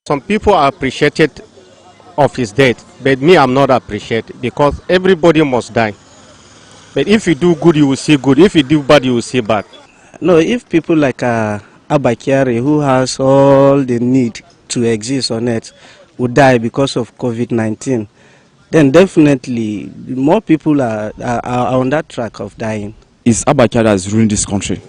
Some people are appreciated of his death, but me, I'm not appreciated because everybody must die. But if you do good, you will see good. If you do bad, you will see bad. No, if people like Abba Kyari, who has all the need to exist on earth, would die because of COVID-19, then definitely more people are on that track of dying. It's Abba Kyari that is ruling this country.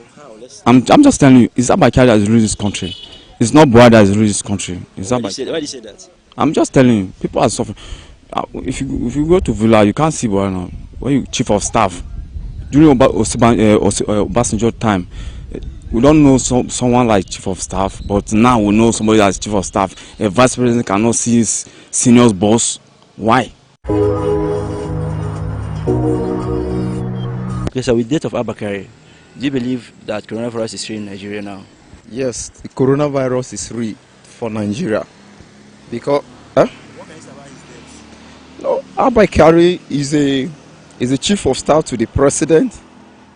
I'm just telling you, it's Abba Kyari that is ruling this country. It's not Buhari that is ruling this country. It's Why do you say that? I'm just telling you, people are suffering. If you go to Villa, you can't see Buhari now. When you chief of staff, during Obasanjo time, we don't know someone like chief of staff, but now we know somebody that's chief of staff. A vice president cannot see his senior's boss. Why? Okay, so with the death of Abba Kyari, do you believe that coronavirus is real in Nigeria now? Yes, the coronavirus is real for Nigeria. Because What can you say about his death? no, Abba Kyari is a chief of staff to the president,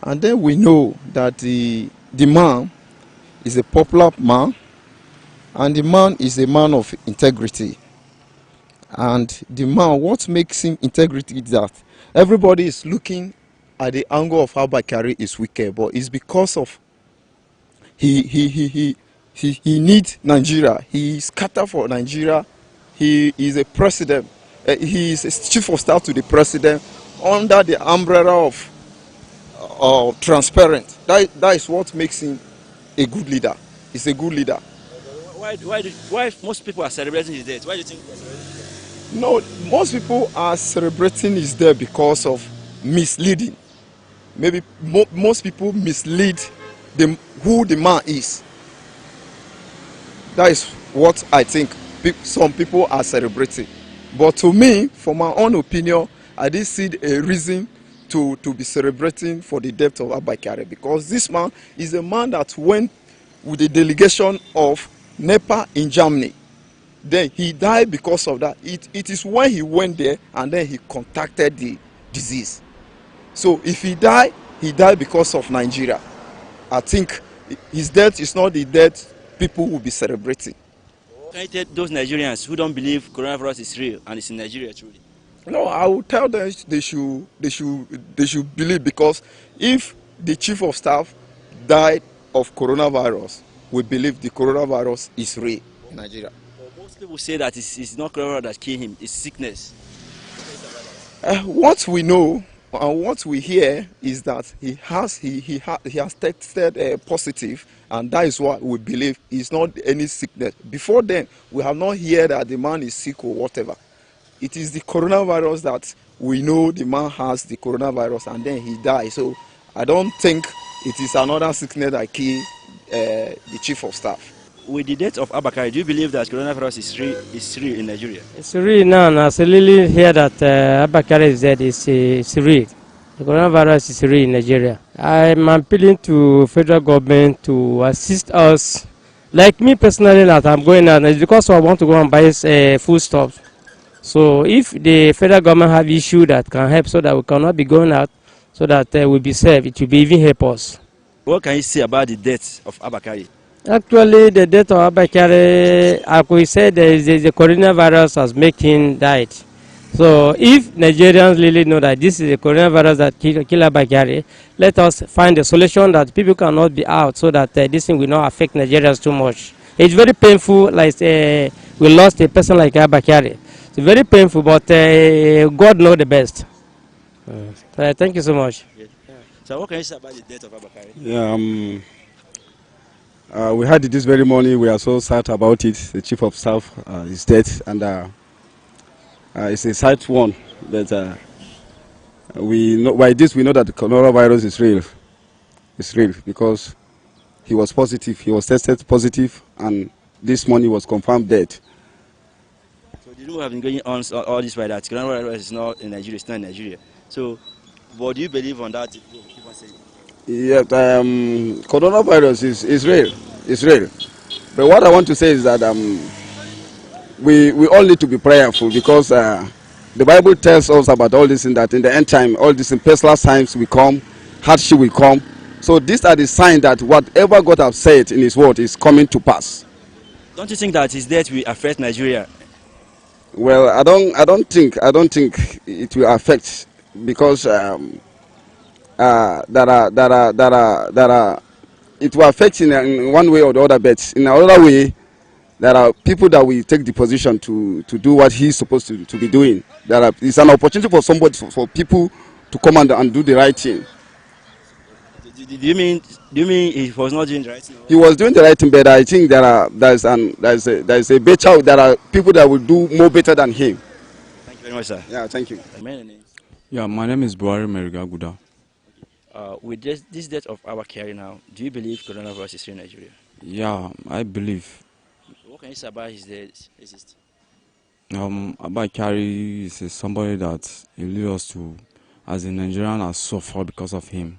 and then we know that the man is a popular man, and the man is a man of integrity. And the man, what makes him integrity is that everybody is looking at the angle of Abba Kyari is wicked, but it's because of he needs Nigeria. He scatter for Nigeria. He is a president. He is a chief of staff to the president under the umbrella of transparent. That is what makes him a good leader. He's a good leader. Why most people are celebrating his death? Why do you think they are celebrating his death? No, most people are celebrating his death because of misleading. Maybe most people mislead who the man is. That is what I think some people are celebrating. But to me, for my own opinion, I didn't see a reason to be celebrating for the death of Abba Kyari, because this man is a man that went with the delegation of NEPA in Germany. Then he died because of that. It is when he went there and then he contacted the disease. So if he died because of Nigeria. I think his death is not the death people will be celebrating. Can you tell those Nigerians who don't believe coronavirus is real and it's in Nigeria truly? No, I will tell them they should believe, because if the chief of staff died of coronavirus, we believe the coronavirus is real in Nigeria. But most people say that it's not coronavirus that killed him, it's sickness. What we know and what we hear is that he has tested positive, and that is what we believe is not any sickness. Before then, we have not heard that the man is sick or whatever. It is the coronavirus that we know the man has the coronavirus and then he died. So I don't think it is another sickness that killed the chief of staff. With the death of Abba Kyari, do you believe that coronavirus is real in Nigeria? It's real now, and as I really hear that Abba Kyari is dead, it's real. The coronavirus is real in Nigeria. I'm appealing to federal government to assist us. Like me personally, that I'm going out, it's because I want to go and buy foodstuffs. So if the federal government have issue that can help so that we cannot be going out, so that we'll be safe, it will be even help us. What can you say about the death of Abba Kyari? Actually, the death of Abba Kyari, I could say the coronavirus has made him died. So if Nigerians really know that this is a coronavirus that killed Abba Kyari, let us find a solution that people cannot be out, so that this thing will not affect Nigerians too much. It's very painful, like we lost a person like Abba Kyari. It's very painful, but God knows the best. So thank you so much. Yeah. So what can you say about the death of Abba Kyari? Yeah, we heard it this very morning. We are so sad about it. The chief of staff is dead, and it's a sad one. But we know by this we know that the coronavirus is real. It's real because he was positive. He was tested positive, and this morning was confirmed dead. So the rumor have been going on all this while that coronavirus is not in Nigeria. It's not in Nigeria. So what do you believe on that? Keep on saying. Yeah, coronavirus is real. It's real. But what I want to say is that we all need to be prayerful, because the Bible tells us about all this, in that in the end time, all these perilous times will come, hardship will come. So these are the signs that whatever God has said in His word is coming to pass. Don't you think that his death will affect Nigeria? Well, I don't think it will affect because it will affect in one way or the other, but in another way, there are people that will take the position to do what he's supposed to be doing. It's an opportunity for somebody, for people to come and do the right thing. Do you mean he was not doing the right thing? He was doing the right thing, but I think there's a better, there are people that will do more better than him. Thank you very much, sir. Yeah, thank you. My name. Yeah, my name is Buhari Merigaguda. With this death of Abba Kyari now, do you believe coronavirus is here in Nigeria? Yeah, I believe. What can you say about his death? Abba Kyari is somebody that he lead us to, as a Nigerian, has suffered because of him.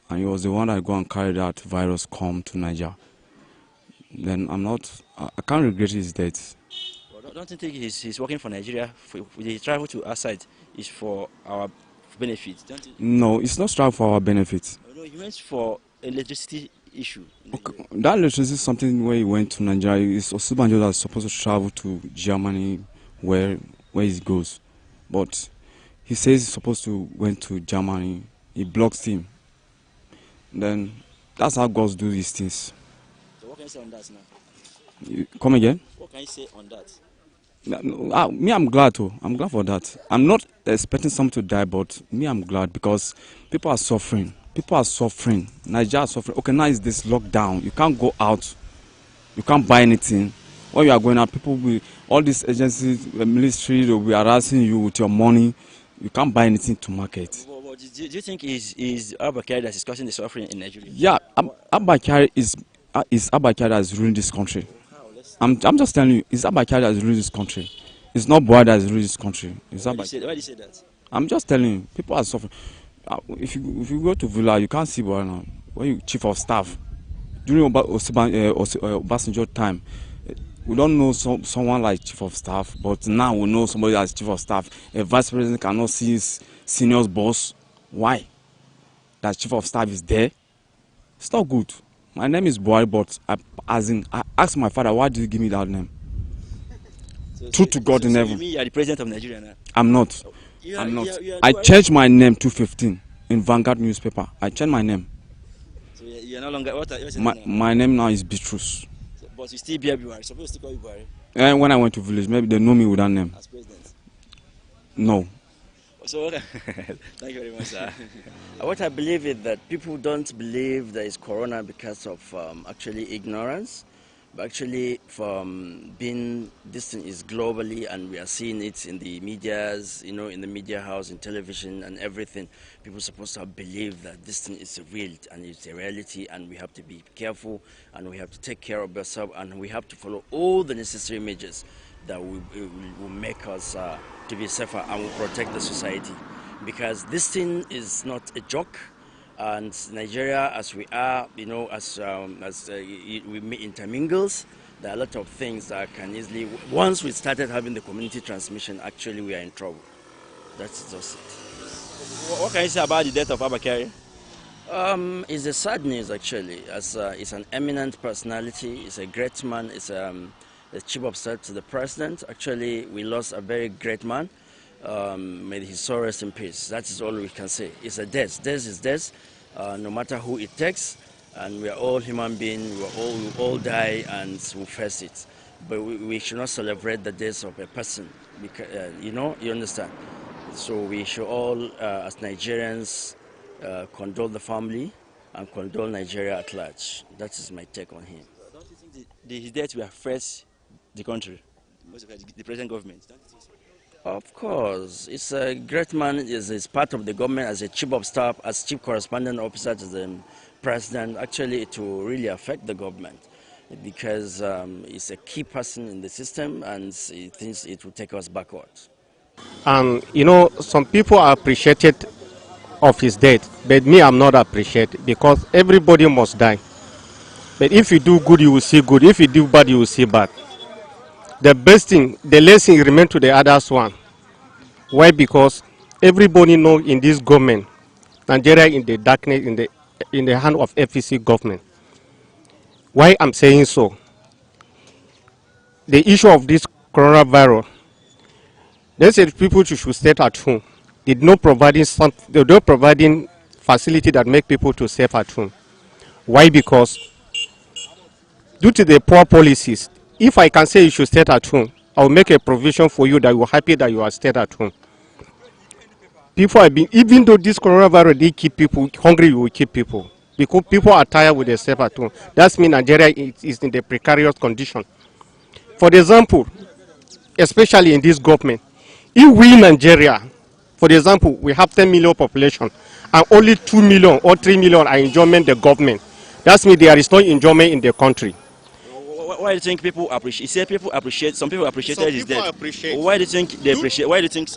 And he was the one that go and carry that virus come to Niger. Then I can't regret his death. Well, don't you think he's working for Nigeria? The travel to outside is for our benefit, don't you? No, it's not strive for our benefit. No, he went for electricity issue. Okay. That electricity is something where he went to Nigeria. It's Osubanjo that's supposed to travel to Germany where he goes. But he says he's supposed to went to Germany. He blocks him. Then that's how God do these things. So what can you say on that now? Come again? What can you say on that? Me, I'm glad too. I'm glad for that. I'm not expecting someone to die, but me, I'm glad because people are suffering. People are suffering. Nigeria is suffering. Okay, now is this lockdown. You can't go out. You can't buy anything. When you are going out, people will, all these agencies, the military, will be harassing you with your money. You can't buy anything to market. Well, do you think is Abba Kyari that is causing the suffering in Nigeria? Yeah, Abba Kyari is Abba Kyari that is ruling this country. I'm just telling you, it's Abba Kyari that is ruling this country. It's not Buhari that is ruling this country. Why do you say that? I'm just telling you, people are suffering. If you go to Villa, you can't see Buhari now. When you chief of staff, during Obasanjo time, we don't know someone like chief of staff, but now we know somebody as chief of staff. A vice president cannot see his senior's boss. Why? That chief of staff is there. It's not good. My name is Buhari, but I asked my father, why did you give me that name? True to God in heaven. You mean you are the president of Nigeria now? I'm not. I'm not. I changed my name to 15 in Vanguard newspaper. I changed my name. So you're no longer what's your name? My name now is Bitrus. But you still bear Buhari. Supposed to call you Buhari. And when I went to village, maybe they know me with that name. As president. No. So thank you very much, sir. What I believe is that people don't believe there is corona because of actually ignorance, but actually from being this thing is globally, and we are seeing it in the medias, you know, in the media house, in television and everything. People are supposed to believe that this thing is real and it's a reality, and we have to be careful and we have to take care of ourselves, and we have to follow all the necessary measures that will make us to be safer and will protect the society, because this thing is not a joke. And Nigeria, as we are, you know, as we intermingles, there are a lot of things that can easily, once we started having the community transmission, actually we are in trouble. That's just it. What can you say about the death of Abba Kyari? It's a sad news actually, as it's an eminent personality, it's a great man, it's the chief of staff to the president. Actually, we lost a very great man. May his soul rest in peace. That is all we can say. It's a death. Death is death, no matter who it takes. And we are all human beings. We all die and we face it. But we should not celebrate the death of a person. Because, you know, you understand. So we should all, as Nigerians, condole the family and condole Nigeria at large. That is my take on him. Don't you think his death will affect the country, the present government? Don't you think so? Of course, it's a great man. Is part of the government as a chief of staff, as chief correspondent officer to the president. Actually, it will really affect the government because it's a key person in the system, and he thinks it will take us backwards. And you know, some people are appreciated of his death, but me, I'm not appreciated because everybody must die. But if you do good, you will see good. If you do bad, you will see bad. The best thing, the lesson remain to the others one. Why? Because everybody know in this government, Nigeria in the darkness, in the hand of FEC government. Why I'm saying so? the issue of this coronavirus, they said people should stay at home. They're not providing facility that make people to stay at home. Why? Because due to the poor policies, if I can say you should stay at home, I will make a provision for you that you're happy that you are stayed at home. People have been, even though this coronavirus, they keep people hungry, you will keep people. Because people are tired with the stay at home. That means Nigeria is in the precarious condition. For example, especially in this government, if we in Nigeria, for example, we have 10 million population, and only 2 million or 3 million are enjoying the government. That means there is no enjoyment in the country. Why do you think people appreciate? You say people appreciate. Some people appreciated Some his people death. appreciate. Why do you think they appreciate? Why do you think?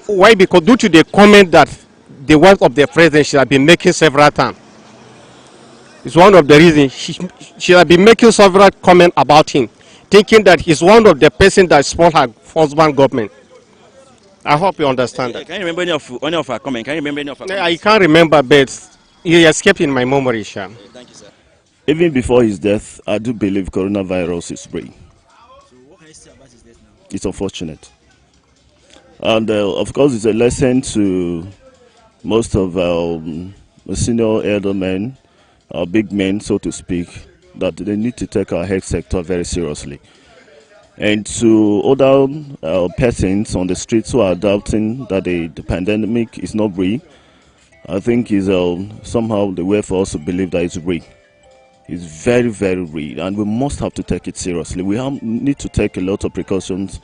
Why? Because due to the comment that the wife of the president should have been making several times. It's one of the reasons she has been making several comments about him, thinking that he's one of the person that spoiled her husband government. I hope you understand that. Can you remember any of her comments? Can you remember any of her comments? I can't remember, but he escaped in my memory, Sha. Thank you, sir. Even before his death, I do believe coronavirus is real. So what can you say about his death now? It's unfortunate. And of course, it's a lesson to most of our senior elder men, our big men, so to speak, that they need to take our health sector very seriously. And to other persons on the streets who are doubting that the pandemic is not real, I think is somehow the way for us to believe that it's real. It's very, very real, and we must have to take it seriously. We need to take a lot of precautions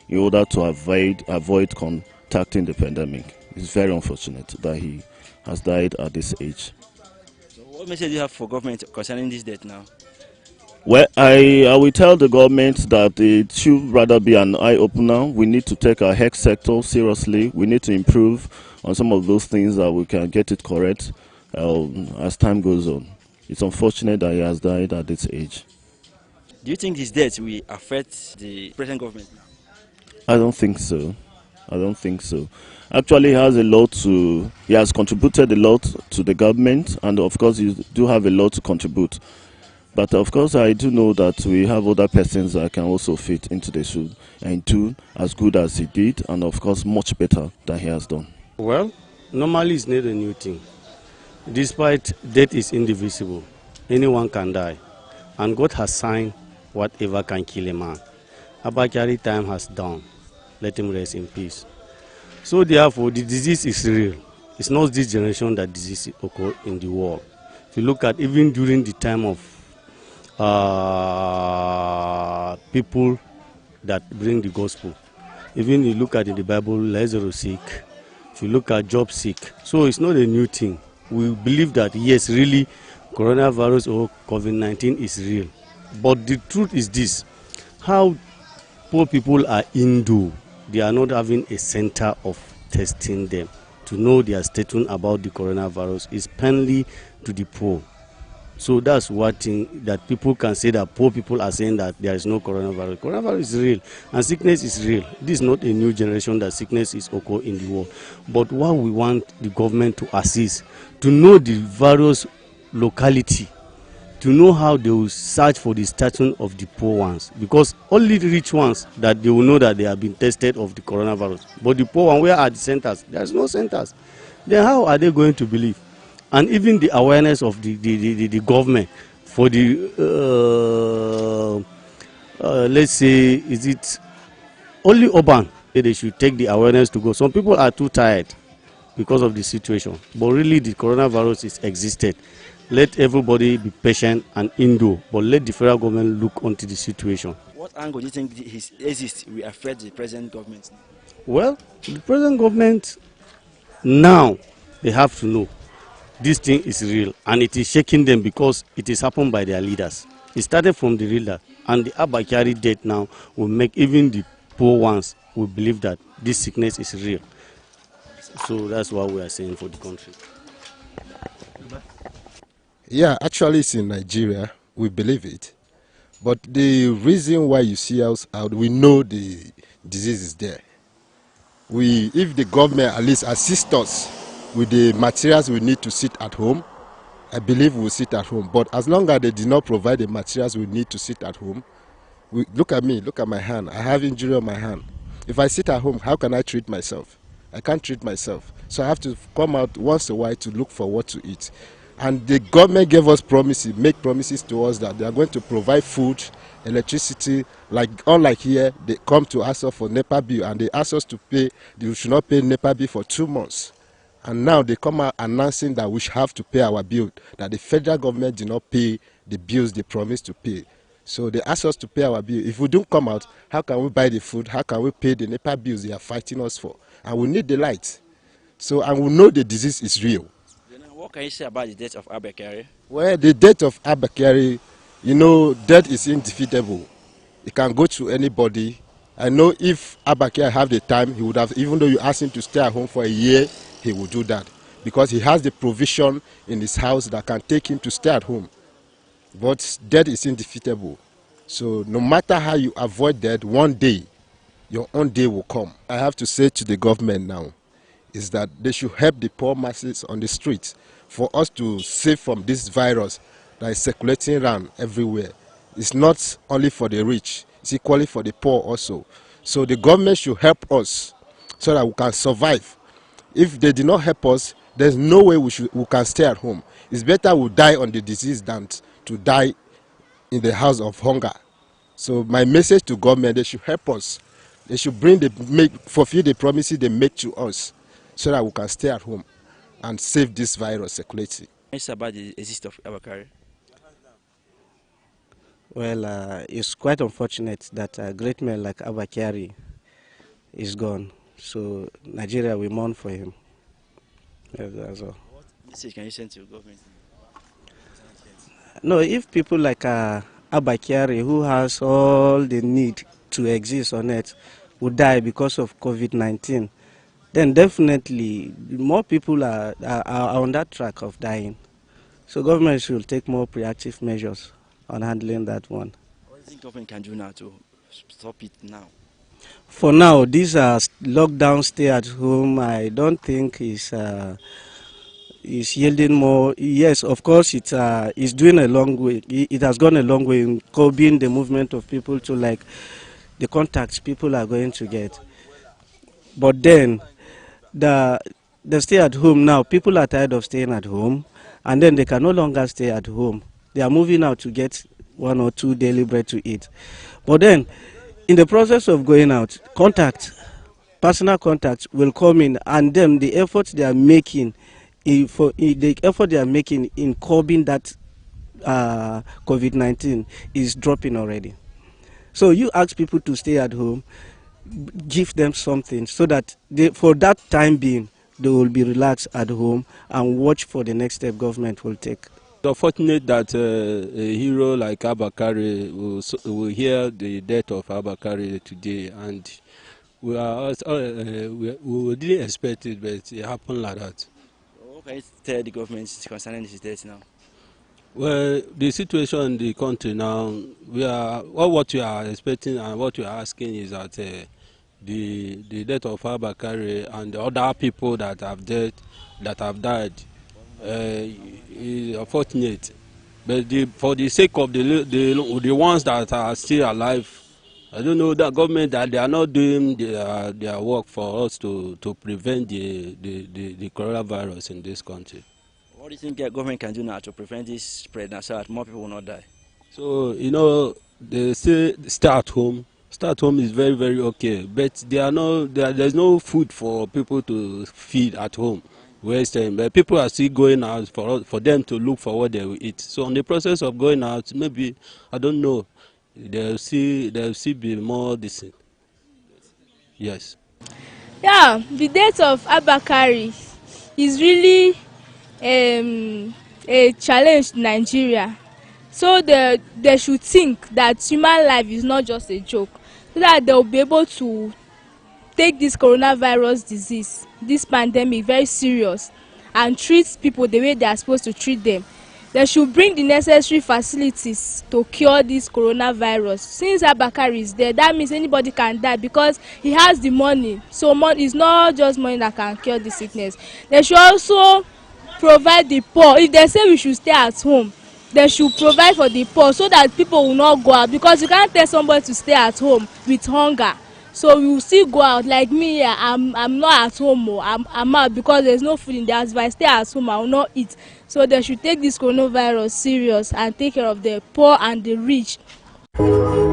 in order to avoid contacting the pandemic. It's very unfortunate that he has died at this age. So what message do you have for government concerning this death now? Well, I will tell the government that it should rather be an eye-opener. We need to take our health sector seriously. We need to improve on some of those things that we can get it correct as time goes on. It's unfortunate that he has died at this age. Do you think his death will affect the present government now? I don't think so. I don't think so. Actually, he has contributed a lot to the government, and of course, he do have a lot to contribute. But of course, I do know that we have other persons that can also fit into the shoe and do as good as he did, and of course, much better than he has done. Well, normally it's not a new thing. Despite death is indivisible, anyone can die, and God has signed whatever can kill a man. Abba Kyari time has done. Let him rest in peace. So therefore, the disease is real. It's not this generation that disease occurs in the world. If you look at even during the time of people that bring the gospel, even you look at in the Bible, Lazarus sick. If you look at Job sick, so it's not a new thing. We believe that yes, really, coronavirus or COVID-19 is real. But the truth is this: how poor people are indoor, they are not having a center of testing them to know their statement about the coronavirus is painful to the poor. So that's one thing that people can say, that poor people are saying that there is no coronavirus. Coronavirus is real and sickness is real. This is not a new generation that sickness is occurring in the world. But what we want the government to assist, to know the various locality, to know how they will search for the status of the poor ones. Because only the rich ones that they will know that they have been tested of the coronavirus. But the poor one, where are the centers? There is no centers. Then how are they going to believe? And even the awareness of the government for the, let's say, is it only urban? They should take the awareness to go. Some people are too tired because of the situation. But really the coronavirus is existed. Let everybody be patient and indoor, but let the federal government look onto the situation. What angle do you think his exist will affect the present government? Well, the present government now, they have to know this thing is real, and it is shaking them because it is happened by their leaders. It started from the leader, and the Abba Kyari death now will make even the poor ones will believe that this sickness is real. So that's what we are saying for the country. Yeah, actually it's in Nigeria. We believe it. But the reason why you see us out, we know the disease is there. If the government at least assist us with the materials we need to sit at home, I believe we'll sit at home. But as long as they did not provide the materials we need to sit at home, Look at me, look at my hand. I have injury on my hand. If I sit at home, how can I treat myself? I can't treat myself. So I have to come out once in a while to look for what to eat. And the government gave us promises, make promises to us that they are going to provide food, electricity. Like unlike here, they come to ask us for NEPA bill and they ask us to pay. They should not pay NEPA bill for 2 months. And now they come out announcing that we should have to pay our bill, that the federal government did not pay the bills they promised to pay. So they ask us to pay our bill. If we don't come out, how can we buy the food? How can we pay the NEPA bills they are fighting us for? And we need the light. So, and we know the disease is real. What can you say about the death of Abba Kyari? Well, the death of Abba Kyari, you know, death is indefeatable. It can go to anybody. I know if Abba Kyari have the time, he would have, even though you ask him to stay at home for a year, he will do that. Because he has the provision in his house that can take him to stay at home. But death is indefeatable. So no matter how you avoid death, one day, your own day will come. I have to say to the government now, is that they should help the poor masses on the streets for us to save from this virus that is circulating around everywhere. It's not only for the rich, it's equally for the poor also. So the government should help us so that we can survive. If they did not help us, there's no way we can stay at home. It's better we die on the disease than to die in the house of hunger. So my message to government, they should help us. They should fulfill the promises they make to us so that we can stay at home and save this virus circulating. It's about the existence of Abba Kyari. Well, it's quite unfortunate that a great man like Abba Kyari is gone. So Nigeria will mourn for him. That's all. What message can you send to the government? No, if people like Abba Kyari, who has all the need to exist on earth, would die because of COVID-19, then definitely more people are on that track of dying. So government should take more proactive measures on handling that one. What do you think government can do now to stop it now? For now, these are lockdown, stay at home. I don't think is yielding more. Yes, of course, it's doing a long way. It has gone a long way in curbing the movement of people to like the contacts people are going to get. But then the stay at home now, people are tired of staying at home, and then they can no longer stay at home. They are moving out to get 1 or 2 daily bread to eat. But then, in the process of going out, personal contact will come in, and then the effort they are making in curbing that COVID-19 is dropping already. So you ask people to stay at home, give them something so that for that time being, they will be relaxed at home and watch for the next step government will take. It's unfortunate that a hero like Abba Kyari will hear the death of Abba Kyari today, and we didn't expect it, but it happened like that. What can you tell the government concerning this death now? Well, the situation in the country now, what we are expecting and what we are asking is that the death of Abba Kyari and the other people that have died is unfortunate. But for the sake of the ones that are still alive, I don't know that government that they are not doing their work for us to prevent the coronavirus in this country. What do you think the government can do now to prevent this spread now so that more people will not die? So, you know, they say stay at home. Stay at home is very, very okay. But there's no food for people to feed at home. But people are still going out for them to look for what they will eat. So in the process of going out, maybe, I don't know, they'll see be more decent. Yes. Yeah, the death of Abba Kyari is really a challenge to Nigeria. So they should think that human life is not just a joke, so that they'll be able to take this coronavirus disease, this pandemic, very serious and treat people the way they are supposed to treat them. They should bring the necessary facilities to cure this coronavirus. Since Abba Kyari is there, that means anybody can die because he has the money. So it's not just money that can cure the sickness. They should also provide the poor. If they say we should stay at home, they should provide for the poor so that people will not go out, because you can't tell somebody to stay at home with hunger. So we will still go out. Like me here, I'm not at home. I'm out because there's no food in the house. If I stay at home, I will not eat. So they should take this coronavirus serious and take care of the poor and the rich.